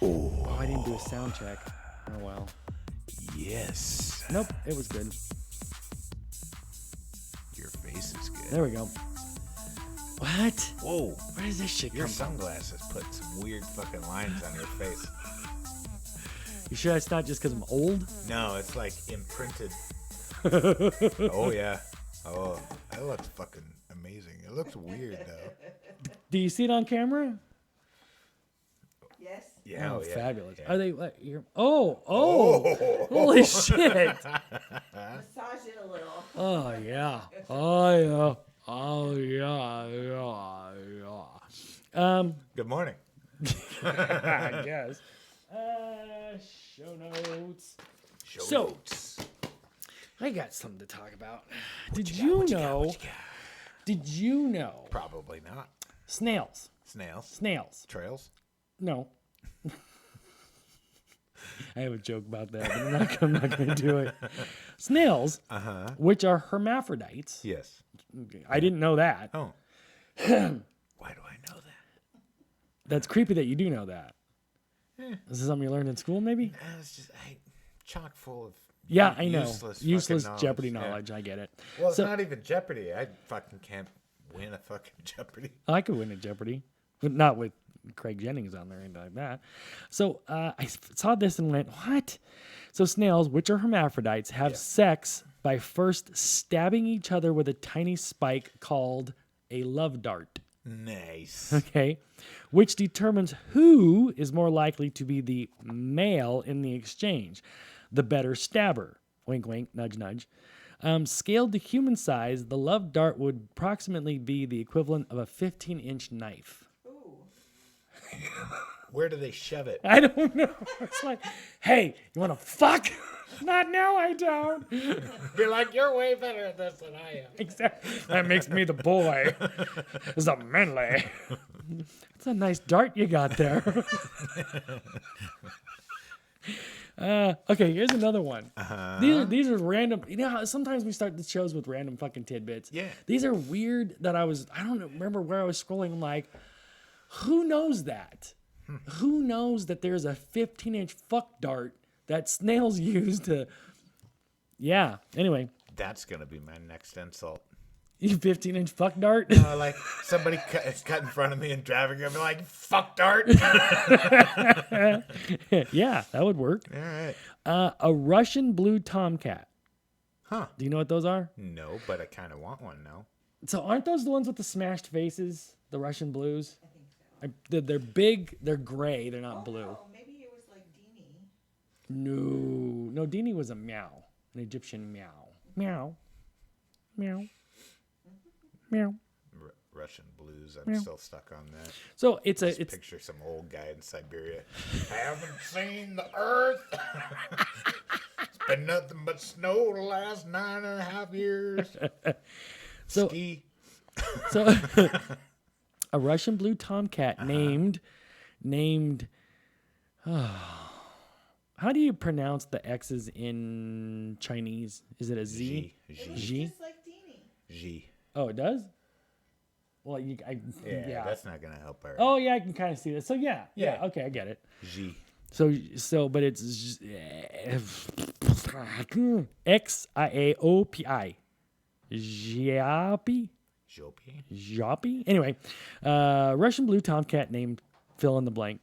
Oh, I didn't do a sound check. Oh, well. Yes. Nope, it was good. Your face is good. There we go. What? Whoa. Where does this shit Your come from? sunglasses put some weird fucking lines on your face. You sure it's not just because I'm old? No, it's like imprinted. Oh, yeah. Oh, that looks fucking amazing. It looks weird, though. Do you see it on camera? Yes. Yeah, Oh, yeah. fabulous. Yeah. Are they like, holy shit. Massage it a little. Oh, yeah. Oh, yeah. Oh, yeah. Yeah. Good morning. I guess. Show notes. So- notes. I got something to talk about. What Did got, you what got, know? what you got? Did you know? Probably not. Snails. Snails. Trails. No. I have a joke about that, but I'm not going to do it. Snails, which are hermaphrodites. Yes. I didn't know that. Oh. Why do I know that? That's creepy that you do know that. Is this something you learned in school, maybe? It's just chock full of Yeah, I know. Useless Useless Jeopardy yeah. knowledge. I get it. Well, it's So- not even Jeopardy. I fucking can't win a fucking Jeopardy. I could win at Jeopardy, but not with Craig Jennings on there or anything like that. So I saw this and went, what? So snails, which are hermaphrodites, have sex by first stabbing each other with a tiny spike called a love dart. Nice. Okay, which determines who is more likely to be the male in the exchange, the better stabber. Wink, wink, nudge, nudge. Scaled to human size, the love dart would approximately be the equivalent of a 15-inch knife. Ooh. Where do they shove it? I don't know. It's like, hey, you want to fuck? Not now, I don't. Be like, you're way better at this than I am. Exactly. That makes me the boy. It's a manly. It's a nice dart you got there. Okay, here's another one. These are random. You know how sometimes we start the shows with random fucking tidbits? Yeah. These are weird that I don't remember where I was scrolling. I'm like, who knows that? Who knows that there's a 15-inch fuck dart that snails use to... Yeah, anyway. That's going to be my next insult. You 15-inch fuck dart? Like somebody cut in front of me and driving, I'd be like, fuck dart. Yeah, that would work. All right. A Russian blue tomcat. Huh. Do you know what those are? No, but I kind of want one now. So aren't those the ones with the smashed faces? The Russian blues? I think so. They're big. They're gray. They're not blue. No, maybe it was like Deanie. No, Dini was a meow, an Egyptian meow, meow, meow, meow. Russian blues. I'm still stuck on that. So it's Picture some old guy in Siberia. Haven't seen the earth. It's been nothing but snow the last 9.5 years. So- Ski. so a Russian blue tomcat named. How do you pronounce the X's in Chinese? Is it a Z? It was G? just like Deanie. G. Oh, it does. Well, Yeah, that's not gonna help her. Oh yeah, I can kind of see that. So yeah, okay, I get it. G. So, but it's Xiaopi. Xiaopi? Jopi. Xiaopi? Anyway, Russian blue tomcat named fill in the blank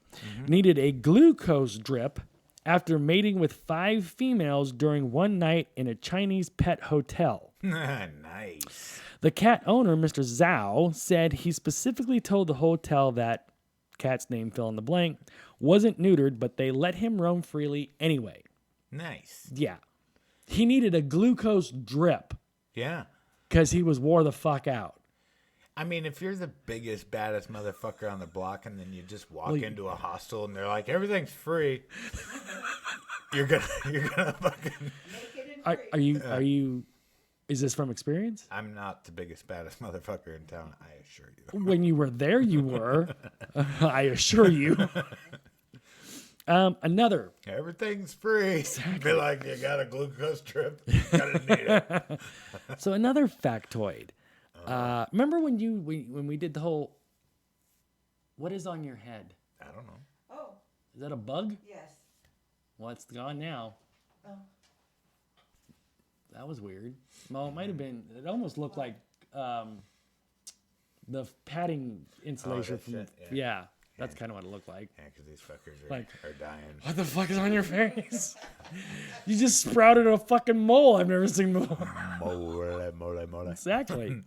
needed a glucose drip after mating with 5 females during one night in a Chinese pet hotel. Nice. The cat owner, Mr. Zhao, said he specifically told the hotel that cat's name fill in the blank wasn't neutered, but they let him roam freely anyway. Nice. Yeah. He needed a glucose drip Yeah. because he was wore the fuck out. I mean, if you're the biggest, baddest motherfucker on the block and then you just walk into a hostel and they're like, everything's free, you're gonna fucking... Make it in free. Are you, is this from experience? I'm not the biggest, baddest motherfucker in town, I assure you. When you were there, you were. I assure you. Another. Everything's free. Be like, you got a glucose trip? Gotta need it. So another factoid. Remember when we did the whole, what is on your head? I don't know. Oh, Is that a bug? Yes. Well, it's gone now. Oh. That was weird. Well, it might have been. It almost looked like the padding insulation that from. shit, Yeah, that's kind of what it looked like. Yeah, because these fuckers Like- are dying. What the fuck is on your face? You just sprouted a fucking mole I've never seen before. Mole. Exactly. Well, it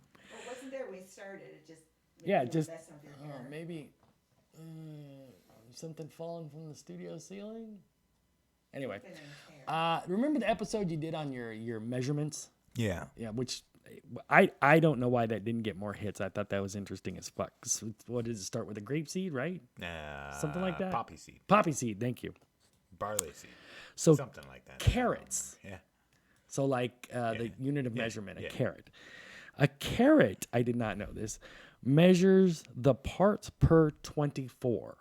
wasn't there when we started. It just. Yeah, maybe just- messing with your Oh, hair. maybe something falling from the studio ceiling. Anyway, Been in his hair. remember the episode you did on your measurements? Yeah. Yeah, which I don't know why that didn't get more hits. I thought that was interesting as fuck. So what does it start with? A grape seed, right? Something like that? Poppy seed. Poppy seed. Thank you. Barley seed. So Something like that. carrots. Yeah. So like the unit of measurement, a yeah. carat. A carat, I did not know this, measures the parts per 24.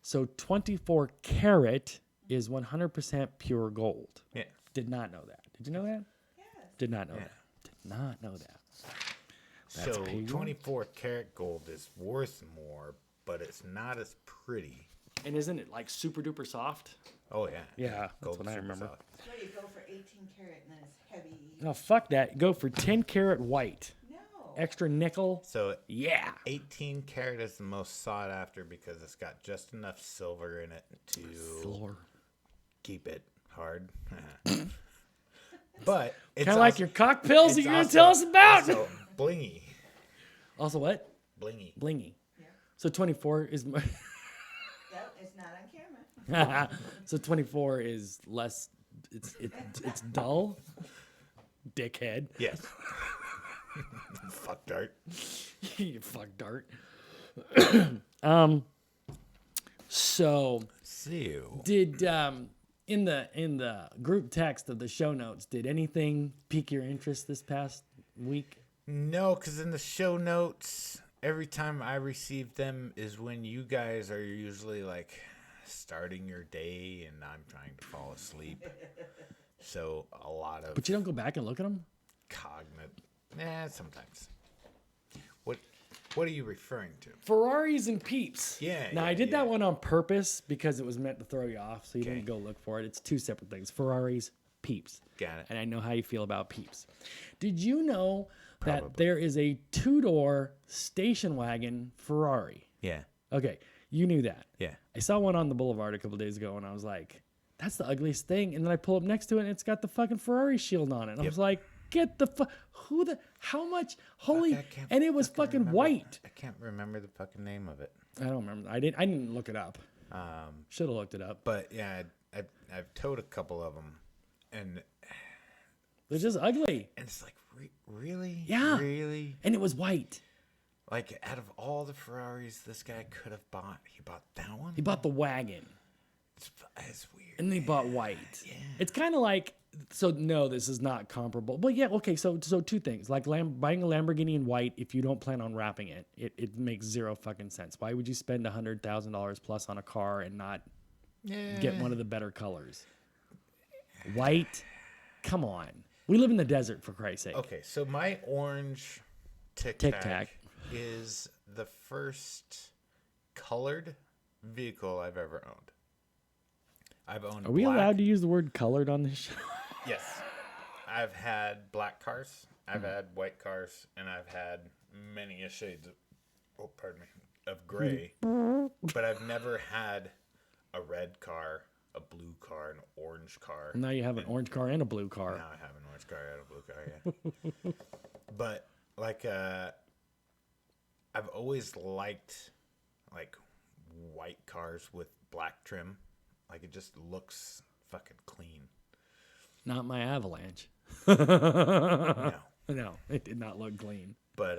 So 24 carat is 100% pure gold. Yeah. Did not know that. Did you know that? Yes. Did not know that. Did not know that. That's So pagan. 24 karat gold is worth more, but it's not as pretty. And isn't it like super duper soft? Oh, yeah. Yeah, that's Gold what I super remember. soft. So you go for 18 karat and then it's heavy. No, fuck that. Go for 10 carat white. No. Extra nickel. So Yeah. 18 karat is the most sought after because it's got just enough silver in it to Silver. keep it hard. But it's Kind of like also- your cock pills that it's you're going to also- tell us about. Also blingy. Also what? Blingy. Blingy. Yeah. So 24 is... Yep, it's not on camera. So 24 is less... It's dull. Dickhead. Yes. Fuck dart. You fuck dart. So... So. Did in the group text of the show notes, did anything pique your interest this past week? No, because in the show notes, every time I receive them is when you guys are usually like starting your day and I'm trying to fall asleep. So a lot of But you don't go back and look at them? sometimes. What are you referring to? Ferraris and Peeps. Yeah, Now yeah, I did that yeah. one on purpose because it was meant to throw you off, so you Okay. didn't go look for it. It's two separate things. Ferraris, Peeps. Got it. And I know how you feel about Peeps. Did you know that Probably. there is a two-door station wagon Ferrari? Yeah. Okay, you knew that. Yeah. I saw one on the boulevard a couple days ago, and I was like, "That's the ugliest thing." And then I pull up next to it, and it's got the fucking Ferrari shield on it. And I was like, "Get the fuck! Who the? How much? Holy!" I can't And it was fucking remember. white. I can't remember the fucking name of it. I don't remember. I didn't look it up. Should have looked it up. But yeah, I've towed a couple of them, and They're just ugly. it's like really, Yeah. really. And it was white. Like, out of all the Ferraris this guy could have bought, he bought that one? He bought the wagon, It's weird. and they bought white. It's kind of like. So no, this is not comparable. But yeah, okay. So two things. Like buying a Lamborghini in white, if you don't plan on wrapping it, it makes zero fucking sense. Why would you spend $100,000 plus on a car and not get one of the better colors? White? Come on. We live in the desert, for Christ's sake. Okay, so my orange Tic Tic Tac Tac. is the first colored vehicle I've ever owned. I've owned Are we black. allowed to use the word colored on this show? Yes. I've had black cars, I've had white cars, and I've had many a shades of, of gray. But I've never had a red car, a blue car, an orange car. Now you have an orange car and a blue car. Now I have an orange car and a blue car, yeah. But like I've always liked like white cars with black trim. Like it just looks fucking clean. Not my Avalanche. No. No, it did not look clean. But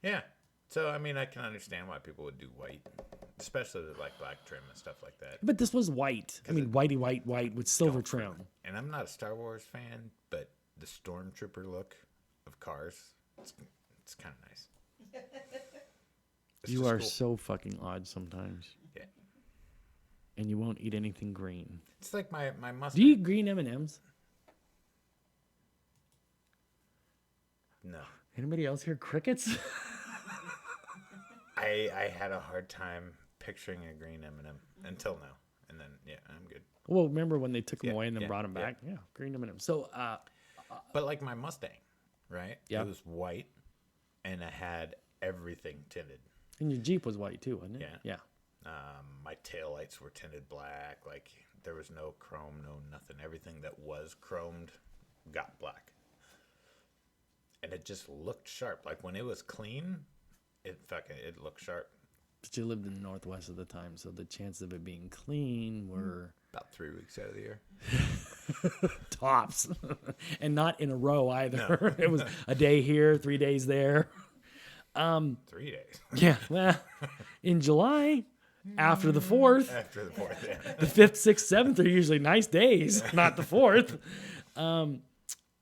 yeah. So I mean I can understand why people would do white. Especially with like black trim and stuff like that. But this was white. I mean, whitey white with silver trim. And I'm not a Star Wars fan, but the stormtrooper look of cars, it's kind of nice. It's You just are cool. so fucking odd sometimes. Yeah. And you won't eat anything green. It's like my Mustang. Do you eat green M&Ms? No. Anybody else hear crickets? I had a hard time picturing a green M&M until now. And then, yeah, I'm good. Well, remember when they took them Yeah, away and then yeah, brought them yeah. back? Yeah, green M&M. So, But like my Mustang, right? Yeah. It was white, and it had everything tinted. and your Jeep was white too, wasn't it? Yeah. Yeah. My taillights were tinted black. Like, there was no chrome, no nothing. Everything that was chromed got black. And it just looked sharp. Like, when it was clean, it looked sharp. But you lived in the Northwest at the time, so the chances of it being clean were About 3 weeks out of the year. tops. And not in a row either. It was a day here, 3 days there. 3 days. Yeah. Well, in July, after the 4th, After the 4th, yeah. the 5th, 6th, 7th are usually nice days, not the 4th.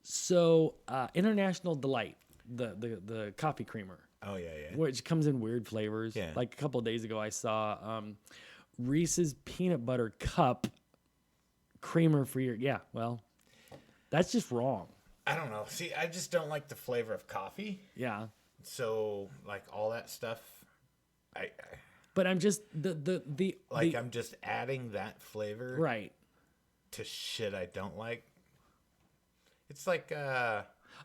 So International Delight, the coffee creamer, Oh, yeah. which comes in weird flavors. Yeah. Like a couple of days ago, I saw Reese's peanut butter cup creamer for your. Yeah, well, that's just wrong. I don't know. See, I just don't like the flavor of coffee. Yeah, So, like, all that stuff, but I'm just the I'm just adding that flavor right. to shit I don't like. It's like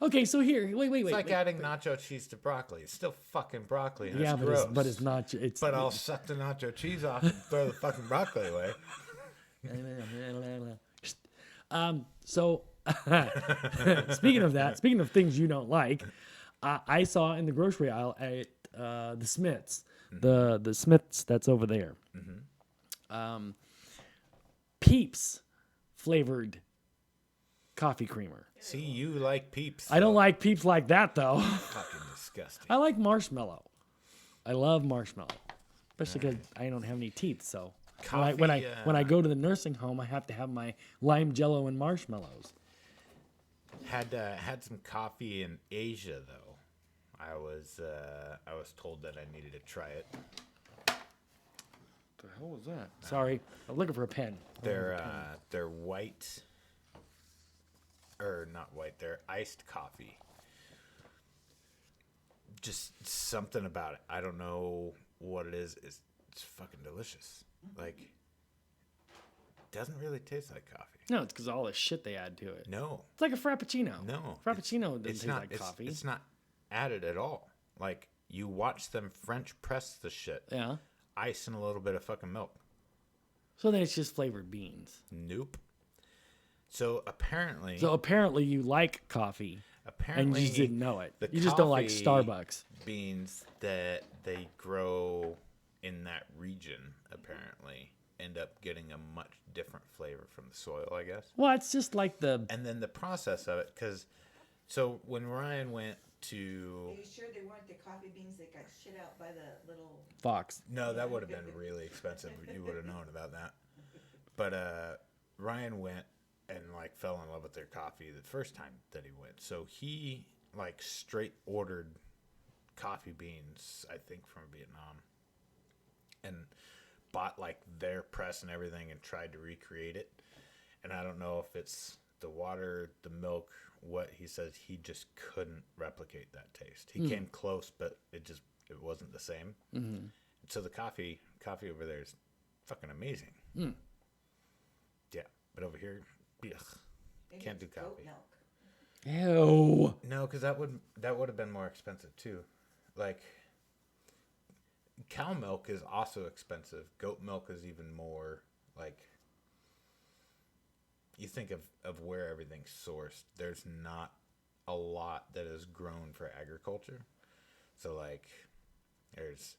Okay, so here, wait. it's like adding nacho cheese to broccoli. It's still fucking broccoli. And Yeah, it's but gross. it's not. It's But I'll suck the nacho cheese off and throw the fucking broccoli away. So speaking of that, speaking of things you don't like, I saw in the grocery aisle at the Smiths, the Smiths that's over there, PEEPS flavored coffee creamer. See, you like PEEPS. I don't like PEEPS like that though. Fucking disgusting. I like marshmallow. I love marshmallow, especially because I don't have any teeth. So when I go to the nursing home, I have to have my lime jello and marshmallows. Had some coffee in Asia though. I was told that I needed to try it. What the hell was that? Sorry, I'm looking for a pen. They're white, or not white. They're iced coffee. Just something about it. I don't know what it is. It's fucking delicious. Like, doesn't really taste like coffee. No, it's because all the shit they add to it. No, It's like a frappuccino. no. Frappuccino doesn't It's taste not like coffee. It's not added at all. Like, you watch them French press the shit. Yeah. Ice and a little bit of fucking milk. So then it's just flavored beans. Nope. So apparently, you like coffee, and you just didn't know it. the You just don't like coffee Starbucks. beans that they grow in that region apparently end up getting a much different flavor from the soil, I guess. Well, it's just like the And then the process of it, because so when Ryan went to, Are you sure they weren't the coffee beans that got shit out by the little? Fox. no, that would have been really expensive. You would have known about that. But Ryan went and like fell in love with their coffee the first time that he went. So he like straight ordered coffee beans, I think from Vietnam, and bought like their press and everything and tried to recreate it. And I don't know if it's the water, the milk, what he says, he just couldn't replicate that taste. He came close, but it wasn't the same. Mm-hmm. So the coffee over there is fucking amazing. Yeah, but over here, ugh, Maybe can't do it's goat coffee. milk. Ew. No, because that would have been more expensive too. Like, cow milk is also expensive. Goat milk is even more. Like, you think of where everything's sourced. There's not a lot that is grown for agriculture. So like, there's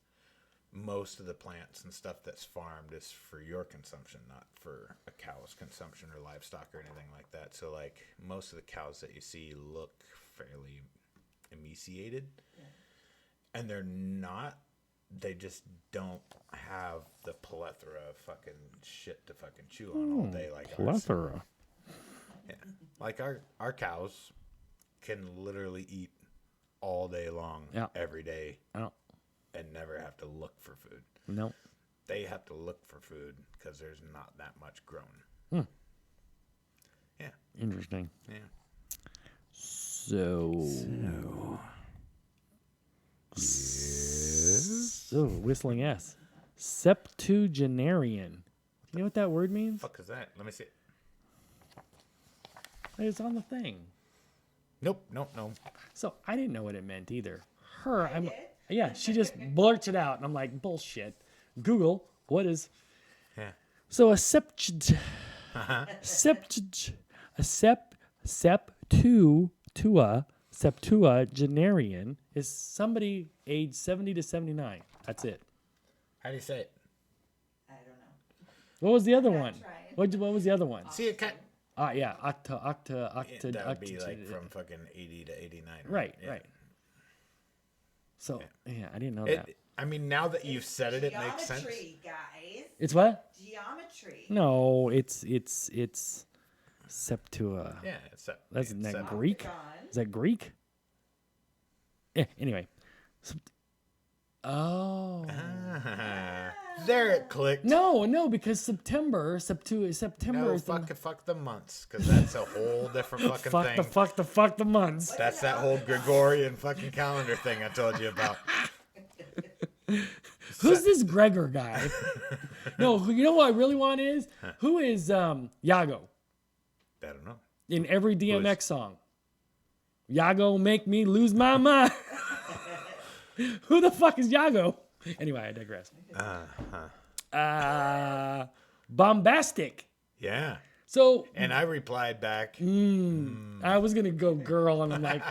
most of the plants and stuff that's farmed is for your consumption, not for a cow's consumption or livestock or anything like that. So like, most of the cows that you see look fairly emaciated, and they're not. They just don't have the plethora of fucking shit to fucking chew on all day like ours. Plethora. Yeah. Like our cows can literally eat all day long, every day, Oh, and never have to look for food. no. They have to look for food because there's not that much grown. Yeah. Interesting. Yeah. So whistling S. Septuagenarian You know what that word means? Fuck is that? Let me see it. It's on the thing. Nope. No. So I didn't know what it meant either. did? Yeah, she just blurts it out, and I'm like, bullshit. Google, what is? Yeah. So a septuagenarian is somebody aged 70 to 79. That's it. How do you say it? I don't know. What was the other not one? trying. What was the other one? See it. Yeah, octa. That would be like from fucking 80 to 89. Right, Yeah. right. So yeah, I didn't know that. I mean, now that you've said it, it makes sense. Geometry, guys. It's what? Geometry. No, it's septua. Yeah, it's Isn't that sept- Greek? Octagon. Is that Greek? Yeah. Anyway. Oh. There it clicked. No, because September No, is the fuck the months, because that's a whole different fucking thing. fuck the months. That's that whole Gregorian fucking calendar thing I told you about. Who's this Gregor guy? No, you know what I really want is who is Yago I don't know. in every DMX song? Yago make me lose my mind. Who the fuck is Yago? Anyway, I digress. Bombastic. Yeah. So And I replied back. I was gonna go girl, and I'm like,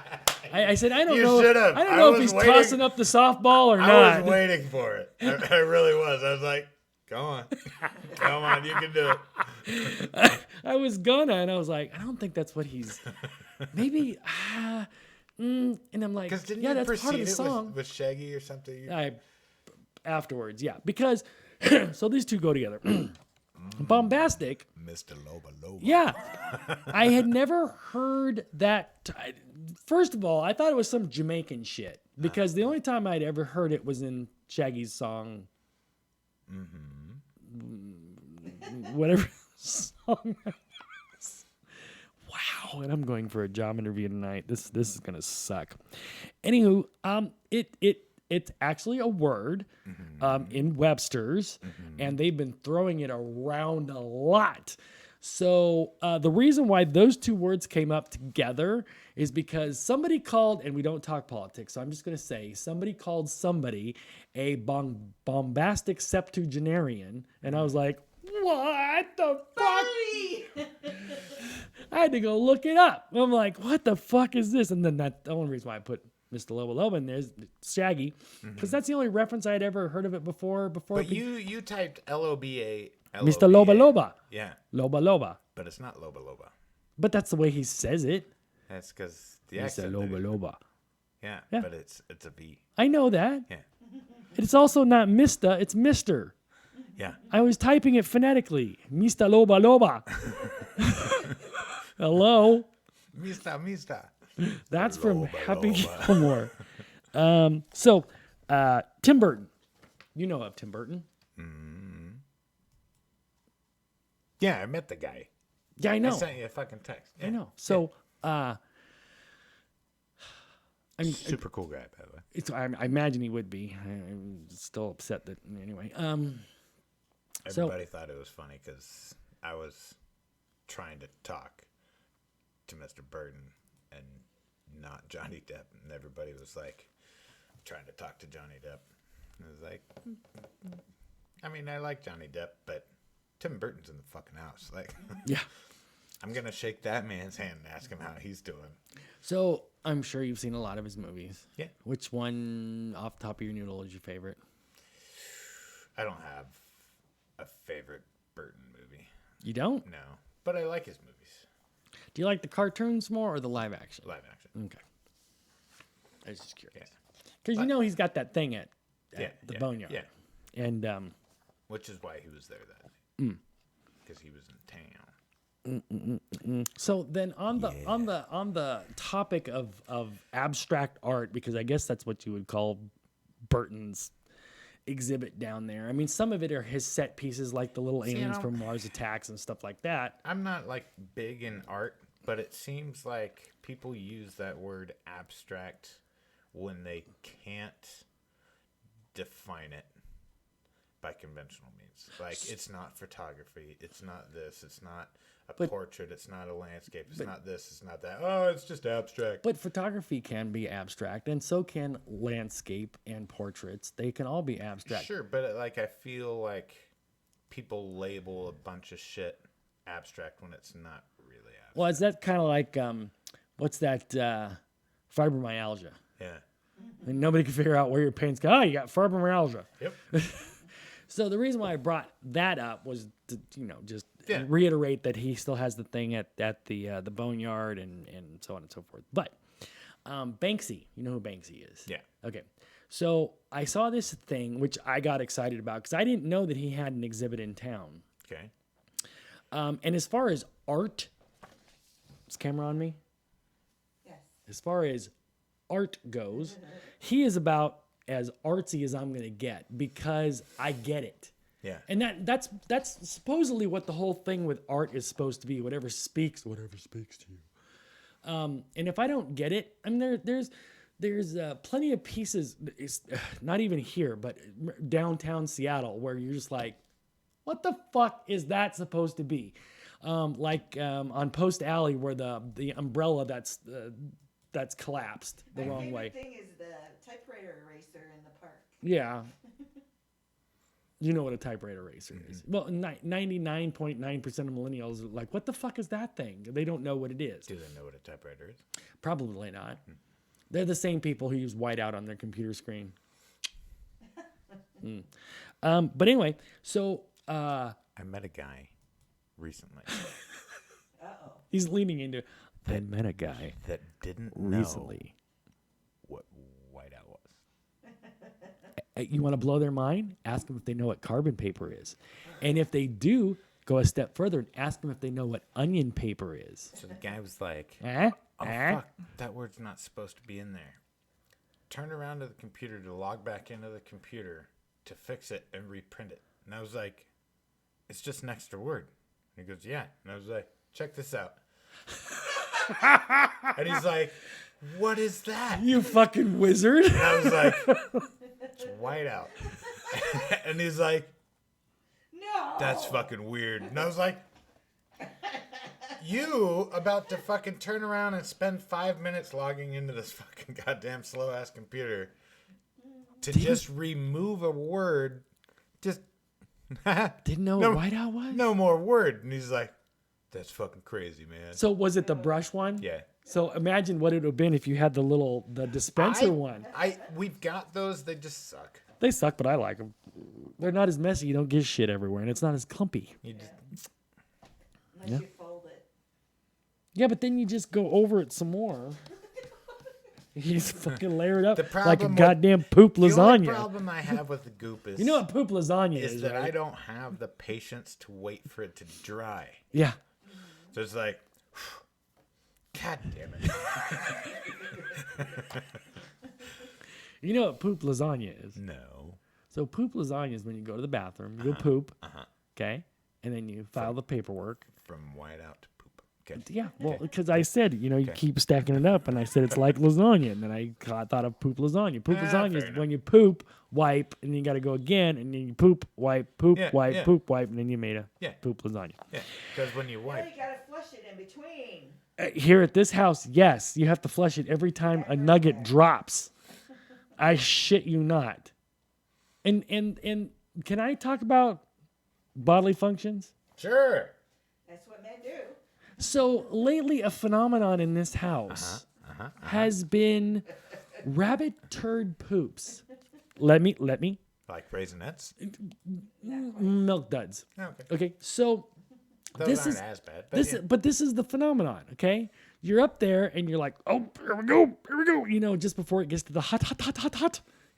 I said I don't You know. should've. I don't I know if was he's waiting. tossing up the softball or I not. was waiting for it. I really was. I was like, come on. Come on, you can do it. I was gonna, and I was like, I don't think that's what he's. Maybe. And I'm like, Because didn't yeah, you that's precede part of the it song. with Shaggy or something? Afterwards, yeah, because so these two go together. Bombastic. Mr. Loba Loba. Yeah. I had never heard that. First of all, I thought it was some Jamaican shit because the only time I'd ever heard it was in Shaggy's song. Whatever song that was. Wow. And I'm going for a job interview tonight. This is going to suck. Anywho, it's actually a word in Webster's, and they've been throwing it around a lot. So the reason why those two words came up together is because somebody called, and we don't talk politics, so I'm just going to say, somebody called somebody a bombastic septuagenarian, and I was like, what the fuck? I had to go look it up. I'm like, what the fuck is this? And then the only reason why I put Mr. Loba Loba in there is Shaggy, because that's the only reference I'd ever heard of it before. But you typed Loba. Mr. Loba Loba. Yeah. Loba Loba. But it's not Loba Loba. But that's the way he says it. That's because the Mr. accent. Loba Loba. Yeah, Yeah. but it's a B. I know that. Yeah. It's also not Mr., it's Mr. Yeah. I was typing it phonetically. Mr. Loba Loba. Hello. Mista. That's from Loba Happy Loba. Gilmore. So, Tim Burton. You know of Tim Burton. Yeah, I met the guy. Yeah, I know. I sent you a fucking text. Yeah. I know. So, I'm Super cool guy, by the way. I imagine he would be. I'm still upset that anyway. Everybody thought it was funny because I was trying to talk to Mr. Burton and not Johnny Depp, and everybody was like trying to talk to Johnny Depp. And I was like, I mean, I like Johnny Depp, but Tim Burton's in the fucking house. Like, Yeah. I'm gonna shake that man's hand and ask him how he's doing. So I'm sure you've seen a lot of his movies. Yeah. Which one, off the top of your noodle, is your favorite? I don't have a favorite Burton movie. You don't? No, but I like his movies. Do you like the cartoons more or the live action? Live action. Okay. I was just curious. Yeah. Because you know he's got that thing at Yeah, the yeah, Boneyard. yeah. And Which is why he was there that night. Because he was in town. so then on the topic of abstract art, because I guess that's what you would call Burton's exhibit down there. I mean, some of it are his set pieces, like the little aliens from Mars Attacks and stuff like that. I'm not like big in art, but it seems like people use that word abstract when they can't define it by conventional means. Like, it's not photography. It's not this. It's not a But- portrait. It's not a landscape. It's not this. It's not that. Oh, it's just abstract. But photography can be abstract, and so can landscape and portraits. They can all be abstract. Sure, but like I feel like people label a bunch of shit abstract when it's not really abstract. Well, is that kind of like what's that fibromyalgia? Yeah. And nobody can figure out where your pain's going. Oh, you got fibromyalgia. Yep. So the reason why I brought that up was to, just Yeah. reiterate that he still has the thing at the Boneyard and so on and so forth. But Banksy, you know who Banksy is? Yeah. Okay. So I saw this thing, which I got excited about because I didn't know that he had an exhibit in town. Okay. And as far as art, is camera on me? Yes. As far as art goes, he is about as artsy as I'm gonna get because I get it. Yeah. And that's supposedly what the whole thing with art is supposed to be. Whatever speaks to you. And if I don't get it, I mean, there's plenty of pieces. It's not even here, but downtown Seattle, where you're just like, what the fuck is that supposed to be? Like on Post Alley, where the umbrella that's collapsed the My wrong favorite way. thing is the typewriter eraser in the park. Yeah. You know what a typewriter eraser is. Well, 99.9% of millennials are like, what the fuck is that thing? They don't know what it is. Do they know what a typewriter is? Probably not. They're the same people who use whiteout on their computer screen. But anyway, so I met a guy recently Uh-oh. he's leaning into, I met a guy that didn't know recently. what whiteout was. You want to blow their mind? Ask them if they know what carbon paper is. And if they do, go a step further and ask them if they know what onion paper is. So the guy was like, Eh? oh, Eh? fuck, that word's not supposed to be in there. Turn around to the computer to log back into the computer to fix it and reprint it. And I was like, it's just an extra word. And he goes, yeah. And I was like, check this out. And he's like, what is that? You fucking wizard. And I was like, it's whiteout. And he's like, No. that's fucking weird. And I was like, you about to fucking turn around and spend 5 minutes logging into this fucking goddamn slow ass computer to just remove a word. Just Didn't know No. what whiteout was? no more word. And he's like, that's fucking crazy, man. So was it the brush one? Yeah. So imagine what it would have been if you had the dispenser one. We've got those. They just suck. They suck, but I like them. They're not as messy. You don't get shit everywhere, and it's not as clumpy. You just, Unless you fold it. Yeah, but then you just go over it some more. You just fucking layer it up The like a problem with- goddamn poop the only lasagna. problem I have with the goop is, You know what poop lasagna is is, that I right? don't have the patience to wait for it to dry. Yeah. So it's like, God damn it. You know what poop lasagna is? No. So poop lasagna is when you go to the bathroom, you go poop, okay, and then you file the paperwork. From whiteout to poop. Okay. Yeah, well, because I said, you keep stacking it up, and I said it's like lasagna, and then I thought of poop lasagna. Poop lasagna fair is enough. when you poop, wipe, and then you got to go again, and then you poop, wipe, poop, Yeah, wipe, yeah. poop, wipe, and then you made a Yeah. poop lasagna. Yeah. Because when you Now wipe, you gotta flush it in between. Here at this house, yes, you have to flush it every time a nugget drops. I shit you not. And can I talk about bodily functions? sure. That's what men do. So lately, a phenomenon in this house has been rabbit turd poops. Let me Like raisinets. milk duds. Oh, okay. Okay, so Those this aren't is as bad. But this is the phenomenon. Okay, you're up there and you're like, oh, here we go. Just before it gets to the hot.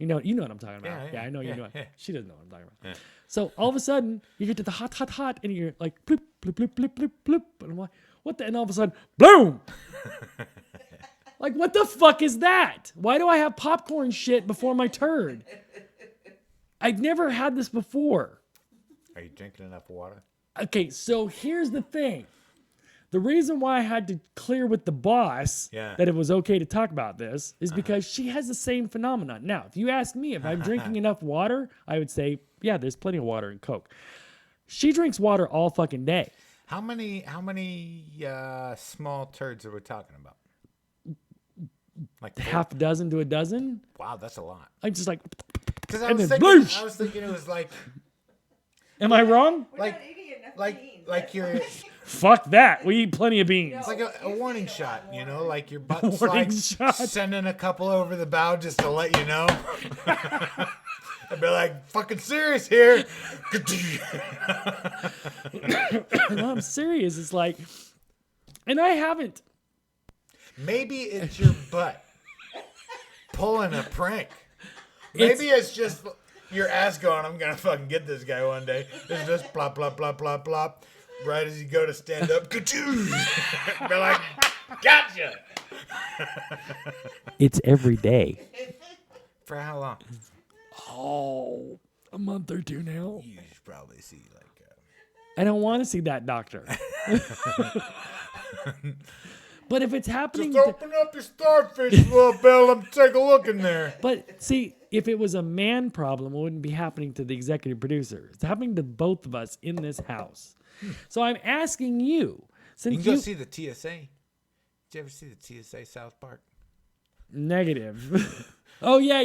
You know what I'm talking about. Yeah, I know you yeah, know it. yeah. She doesn't know what I'm talking about. Yeah. So all of a sudden, you get to the hot, and you're like, bloop, bloop, bloop, bloop, bloop, bloop. And I'm like, what the? And all of a sudden, boom! Like, what the fuck is that? Why do I have popcorn shit before my turd? I've never had this before. Are you drinking enough water? Okay, so here's the thing. The reason why I had to clear with the boss that it was okay to talk about this is because she has the same phenomenon. Now, if you ask me if I'm drinking enough water, I would say, yeah, there's plenty of water in Coke. She drinks water all fucking day. How many small turds are we talking about? Like Half a dozen to a dozen? Wow, that's a lot. I'm just like, Because I and was then thinking, whoosh! I was thinking it was like Am I wrong? We're Like- not eating enough beans. like you're Fuck that. We eat plenty of beans. it's like a warning shot, you know, like your butt's Warning like shot. sending a couple over the bow just to let you know. I'd be like, fucking serious here. No, I'm serious. It's like, and I haven't. Maybe it's your butt pulling a prank. Maybe it's just your ass going, I'm going to fucking get this guy one day. It's just plop, plop, plop, plop, plop. Right as you go to stand up, ka-choo! Be like, gotcha! It's every day. For how long? Oh, a month or two now. You should probably see like I don't want to see that doctor. But if it's happening, just open up your starfish, little Bill. Let me take a look in there. but see, if it was a man problem, it wouldn't be happening to the executive producer. It's happening to both of us in this house. So I'm asking you, You since can go see the TSA. Did you ever see the TSA South Park? negative. Oh yeah.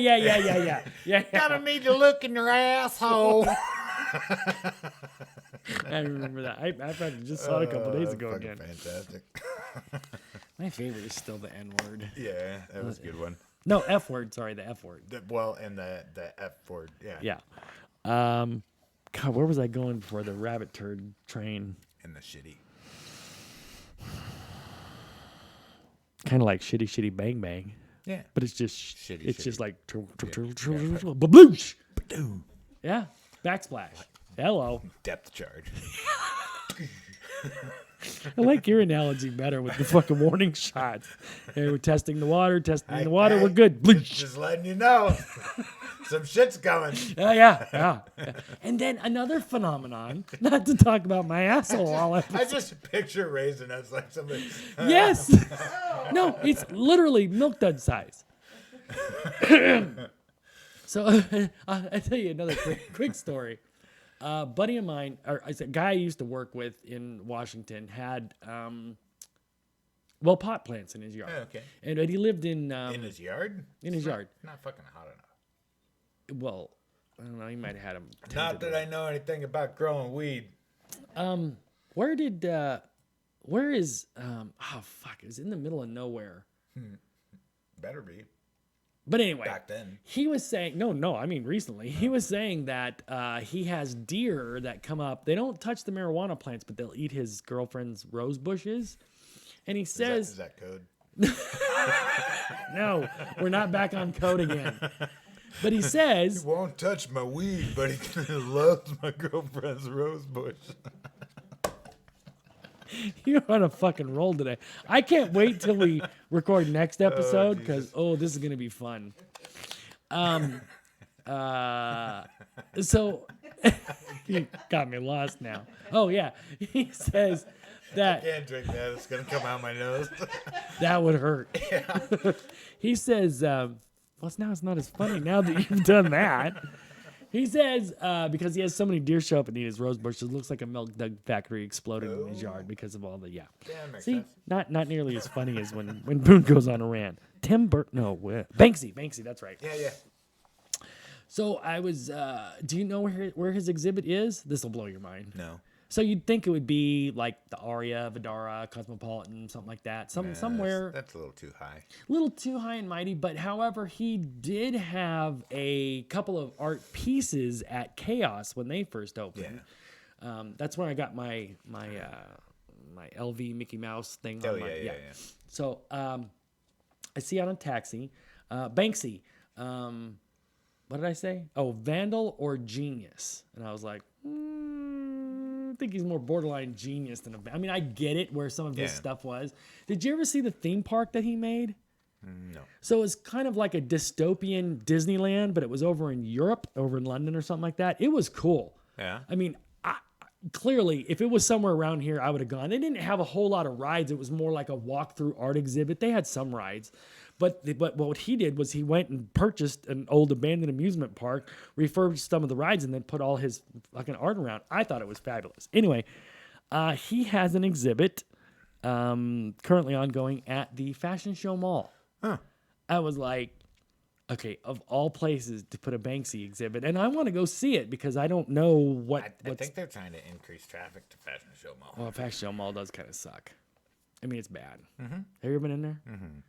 Gotta need to look in your asshole. I remember that. I fact just saw it a couple days ago Fucking again. fantastic. My favorite is still the N word. Yeah, that was a good one. No, F word. Sorry, the F word. And the F word. Yeah. Yeah. God, where was I going before the rabbit turd train? And the shitty. Kind of like shitty bang bang, Yeah. but it's just Shitty, it's shitty. just like Yeah. babloosh. Yeah, backsplash. Hello. Depth charge. I like your analogy better with the fucking warning shots. Hey, we're testing the water. We're good. Bleach. Just letting you know. Some shit's coming. Yeah. And then another phenomenon, not to talk about my asshole all I episode. just picture raising us like somebody. Yes. No, it's literally milk dud size. So I'll tell you another quick story. Buddy of mine, or a guy I used to work with in Washington, had pot plants in his yard. Oh, okay. And he lived in his yard? in his yard. Not fucking hot enough. Well, I don't know. He might have had them. Not that I know anything about growing weed. Where is oh fuck, it was in the middle of nowhere. Better be. But anyway, Back then. he was saying I mean recently. He was saying that he has deer that come up. They don't touch the marijuana plants, but they'll eat his girlfriend's rose bushes. And he says, Is that code? no, we're not back on code again. But he says, Won't touch my weed, but he loves my girlfriend's rose bush. you're on a fucking roll today. I can't wait till we record next episode because this is gonna be fun. So you got me lost now. Oh yeah, he says that Can't drink that. It's gonna come out my nose. that would hurt. He says, well, now it's not as funny now that you've done that. He says, because he has so many deer show up and eat his rose bushes, it looks like a milk dug factory exploded in his yard because of all the Yeah, makes See, sense. not nearly as funny as when Boone goes on a rant. Banksy, that's right. Yeah. So I was, do you know where his exhibit is? This will blow your mind. No. So you'd think it would be like the Aria, Vidara, Cosmopolitan, something like that. Somewhere That's a little too high. a little too high and mighty, but however, he did have a couple of art pieces at Chaos when they first opened. Yeah. That's where I got my LV Mickey Mouse thing. Oh, on my, yeah. So I see on a taxi, Banksy. What did I say? Oh, vandal or genius? And I was like, I think he's more borderline genius than I mean, I get it where some of his stuff was. Did you ever see the theme park that he made? No. So it was kind of like a dystopian Disneyland, but it was over in Europe, over in London or something like that. It was cool. Yeah. I mean, clearly, if it was somewhere around here, I would have gone. They didn't have a whole lot of rides. It was more like a walk-through art exhibit. They had some rides. But what he did was he went and purchased an old abandoned amusement park, refurbished some of the rides, and then put all his fucking art around. I thought it was fabulous. Anyway, he has an exhibit currently ongoing at the Fashion Show Mall. Huh. I was like, okay, of all places to put a Banksy exhibit, and I want to go see it because I don't know what. I think they're trying to increase traffic to Fashion Show Mall. Well, Fashion Show Mall does kind of suck. I mean, it's bad. Mm-hmm. Have you ever been in there? Mm-hmm.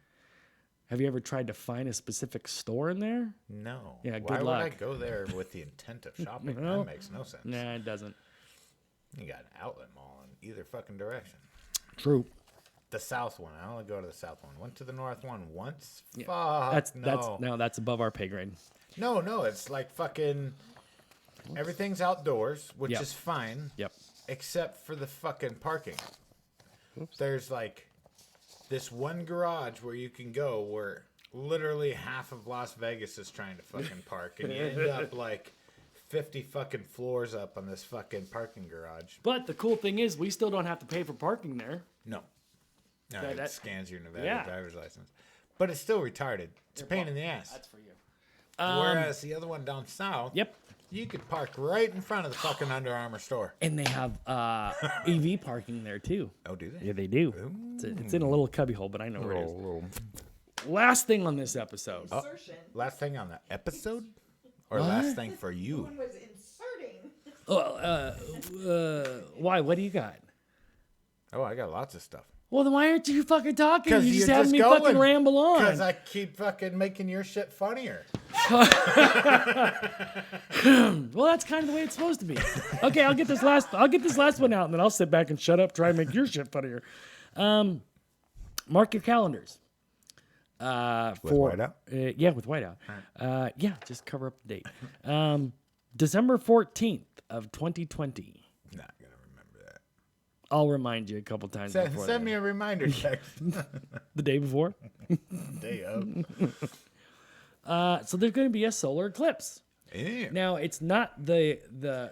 Have you ever tried to find a specific store in there? No. Yeah, good Why luck. would I go there with the intent of shopping? No. That makes no sense. Nah, it doesn't. You got an outlet mall in either fucking direction. True. The south one. I only go to the south one. Went to the north one once. Yeah. Fuck, That's above our pay grade. No, it's like fucking everything's outdoors, which Yep. is fine. Yep. Except for the fucking parking. There's like this one garage where you can go where literally half of Las Vegas is trying to fucking park, and you end up like 50 fucking floors up on this fucking parking garage. But the cool thing is, we still don't have to pay for parking there. No, it scans your Nevada Yeah. driver's license, but it's still retarded. It's a pain in the ass. That's for you. Whereas the other one down south, Yep. you could park right in front of the fucking Under Armour store. And they have EV parking there too. Oh, do they? Yeah, they do. It's in a little cubbyhole, but I know where it is. Last thing on this episode. Insertion. Last thing on the episode, or last thing for you? One was inserting. Why? What do you got? Oh, I got lots of stuff. Well, then why aren't you fucking talking? You just you're having me going. fucking ramble on. Because I keep fucking making your shit funnier. Well, that's kind of the way it's supposed to be. Okay, I'll get this last one out, and then I'll sit back and shut up, try and make your shit funnier. Mark your calendars. With whiteout? Yeah, with whiteout. Yeah, just cover up the date. December 14th of 2020. Not gonna remember that. I'll remind you a couple times before. Send me a reminder text. The day before. Day of. So there's going to be a solar eclipse. Yeah. Now it's not the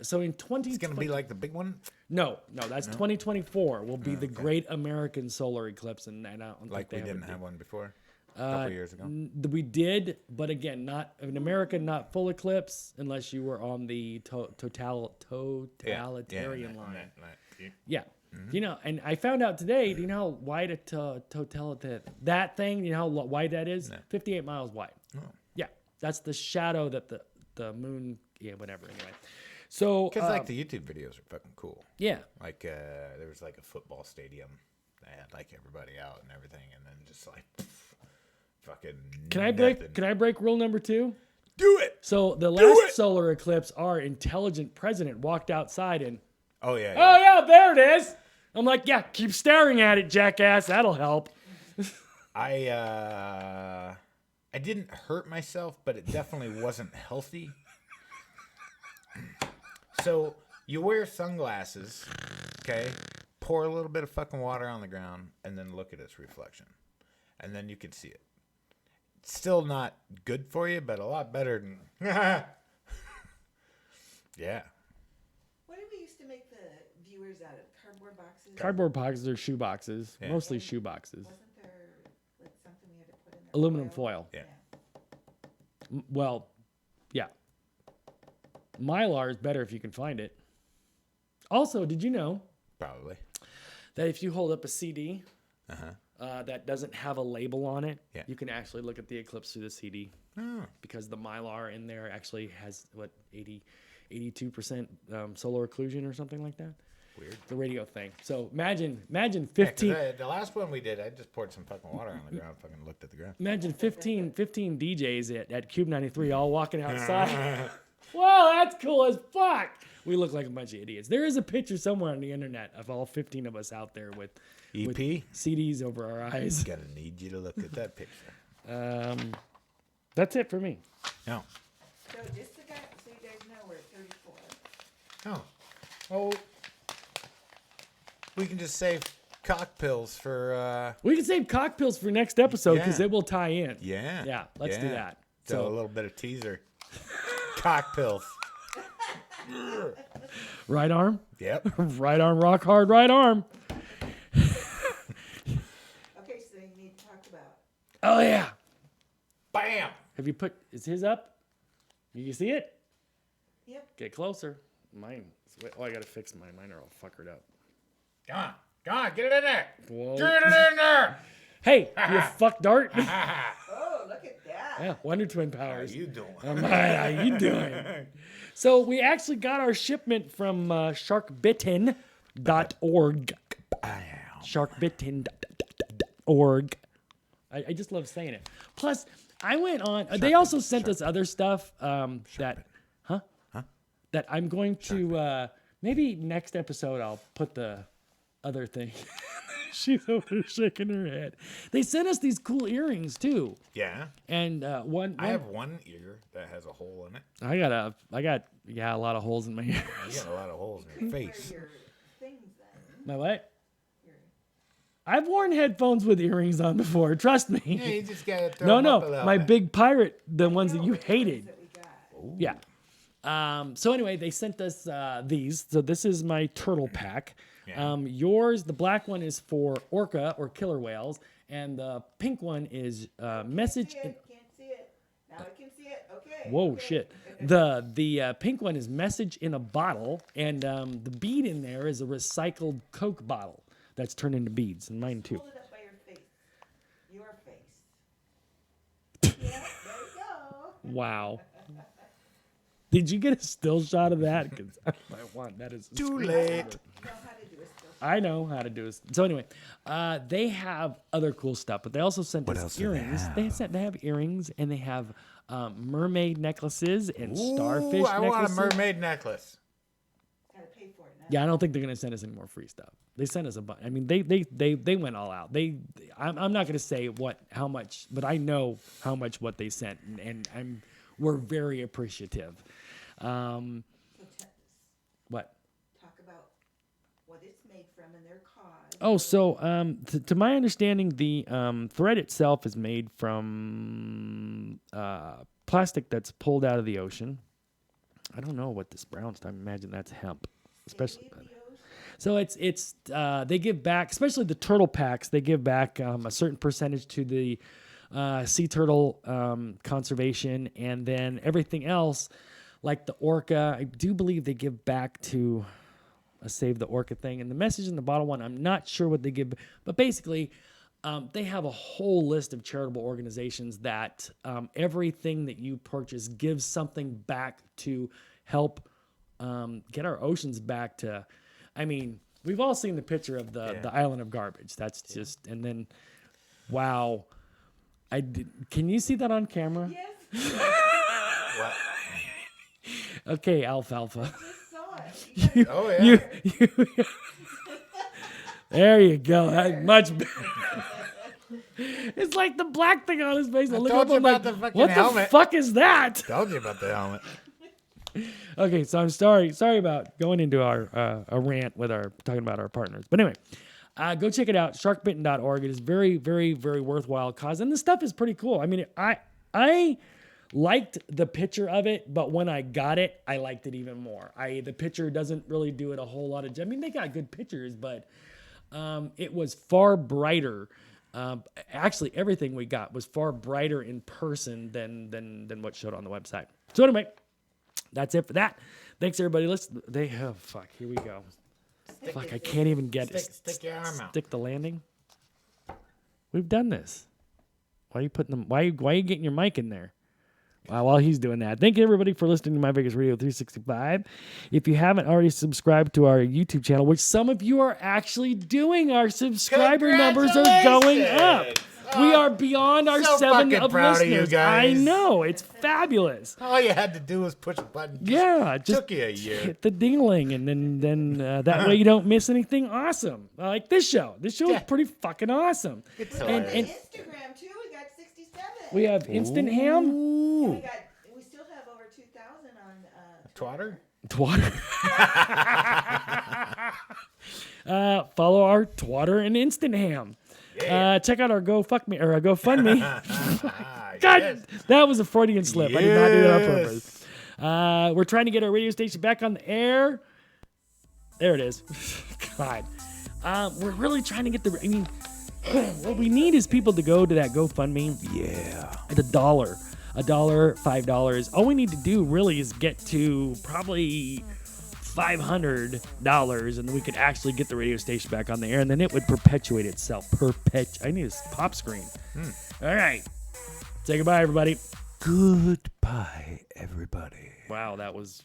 so in 2020 It's gonna be like the big one. No, that's 2024 will be the great American solar eclipse, and I don't Like think we they didn't have one before. A couple years ago. We did, but again, not in America, not full eclipse unless you were on the totalitarian line. Yeah. Mm-hmm. You know, and I found out today, do you know how wide a totalitarian, that thing, you know how wide that is? No. 58 miles wide. Oh. Yeah. That's the shadow that the moon, yeah, whatever, anyway. So, Because like the YouTube videos are fucking cool. yeah. Like there was like a football stadium that had like everybody out and everything, and then just like fucking. Can I break rule number 2? Do it? So the last solar eclipse, our intelligent president walked outside and, Oh yeah. oh yeah, there it is. I'm like, yeah, keep staring at it, jackass. That'll help. I didn't hurt myself, but it definitely wasn't healthy. So you wear sunglasses, okay? Pour a little bit of fucking water on the ground, and then look at its reflection, and then you can see it. It's still not good for you, but a lot better than. Yeah. What did we used to make the viewers out of? Cardboard boxes? Cardboard boxes or shoe boxes, Yeah. mostly shoe boxes. Wasn't there like something we had to put in there? Aluminum foil. Yeah. Well, yeah. Mylar is better if you can find it. Also, did you know Probably. that if you hold up a CD that doesn't have a label on it, Yeah. you can actually look at the eclipse through the CD Oh. because the Mylar in there actually has, 82% solar occlusion or something like that? Weird. The radio thing. So imagine 15... The last one we did, I just poured some fucking water on the ground, fucking looked at the ground. Imagine 15 DJs at Cube 93 all walking outside. Whoa, that's cool as fuck. We look like a bunch of idiots. There is a picture somewhere on the internet of all 15 of us out there with EP? CDs over our eyes. Gotta need you to look at that picture. That's it for me. No. So just so you guys know, we're at 34. Oh. Oh. We can just save cock pills for, We can save cock pills for next episode because Yeah. it will tie in. Yeah. Yeah, let's do that. So a little bit of teaser. Cock pills. Right arm? Yep. Right arm, rock hard, right arm. Okay, so you need to talk about. Oh, yeah. Bam. Have you put, is his up? You see it? Yep. Get closer. Mine. Oh, I got to fix mine. Mine are all fuckered up. Come on, get it in there. Whoa. Get it in there. Hey, you fuck dart. Oh, look at that. Yeah, Wonder Twin How powers. you doing? How you doing? So we actually got our shipment from sharkbitten.org. Sharkbitten.org. I just love saying it. Plus, I went on. They also sent us other stuff that I'm going to maybe next episode I'll put the other thing. She's over there shaking her head. They sent us these cool earrings too. Yeah. And I have one ear that has a hole in it. I got a lot of holes in my ears. You got a lot of holes in your face. Your things then. My what? I've worn headphones with earrings on before. Trust me. Yeah, you just gotta throw them up a little My bit. big pirate, the ones that you hated. That we got. Yeah. So anyway, they sent us these. So this is my turtle pack. Yeah. Yours, the black one is for orca or killer whales, and the pink one is message. Can't see it. Now I can see it. Okay. Whoa, okay. shit. The pink one is message in a bottle, and the bead in there is a recycled Coke bottle that's turned into beads, and mine too. Hold it up by your face. Your face. Yeah, there you go. Wow. Did you get a still shot of that? Because I want that is Too late. I know how to do a still. I know how to do it. So anyway, they have other cool stuff, but they also sent What us else do they earrings. have? They have earrings, and they have mermaid necklaces and Ooh, starfish I want a necklaces. mermaid necklace. Gotta pay for it now. Yeah, I don't think they're gonna send us any more free stuff. They sent us a bunch. I mean, they went all out. I'm not gonna say how much, but I know how much what they sent, and we're very appreciative. So What? talk about what it's made from and their cause. Oh, so to my understanding, the thread itself is made from plastic that's pulled out of the ocean. I don't know what this brown stuff. I imagine that's hemp, especially. So it's they give back, especially the turtle packs. They give back a certain percentage to the sea turtle conservation, and then everything else, like the orca. I do believe they give back to a Save the Orca thing. And the message in the bottom one, I'm not sure what they give, but basically, they have a whole list of charitable organizations that everything that you purchase gives something back to help get our oceans back to. I mean, we've all seen the picture of the island of garbage. That's just, and then, wow. Can you see that on camera? Yes, What? Okay, alfalfa. I saw it. Oh yeah. There you go. Much better. It's like the black thing on his face. I look told up, you I'm about like, the fucking what helmet." the fuck is that? Told you about the helmet. Okay, so I'm sorry about going into our a rant with talking about our partners. But anyway, go check it out, sharkbitten.org. It is very, very, very worthwhile cause, and the stuff is pretty cool. I mean, I liked the picture of it, but when I got it, I liked it even more. The picture doesn't really do it a whole lot of. I mean, they got good pictures, but it was far brighter. Actually, everything we got was far brighter in person than what showed on the website. So anyway. That's it for that. Thanks, everybody. Fuck. Here we go. Fuck, I can't even get it. Stick your arm out. Stick the landing. We've done this. Why are you putting them? Why are you getting your mic in there? While he's doing that. Thank you, everybody, for listening to My Vegas Radio 365. If you haven't already subscribed to our YouTube channel, which some of you are actually doing, our subscriber numbers are going up. We are beyond our so 7 fucking of proud of you listeners. guys. I know. It's fabulous. All you had to do was push a button. Yeah, just Took you a year. hit the ding-a-ling, and then that way you don't miss anything awesome. Like this show. This show is pretty fucking awesome. It's On And- hilarious. Instagram too, we got 67. We have instant ham, Ooh. We still have over 2,000 on Twatter? twatter. Follow our twatter and instant ham. Check out our GoFundMe. God, Yes. that was a Freudian slip. I did not do that on Yes. purpose. We're trying to get our radio station back on the air. There it is. God. We're really trying to get the. I mean, what we need is people to go to that GoFundMe. Yeah. At $1, $5. All we need to do really is get to probably $500, and then we could actually get the radio station back on the air, and then it would perpetuate itself. I need a pop screen. All right. Say goodbye, everybody. Goodbye, everybody. Wow, that was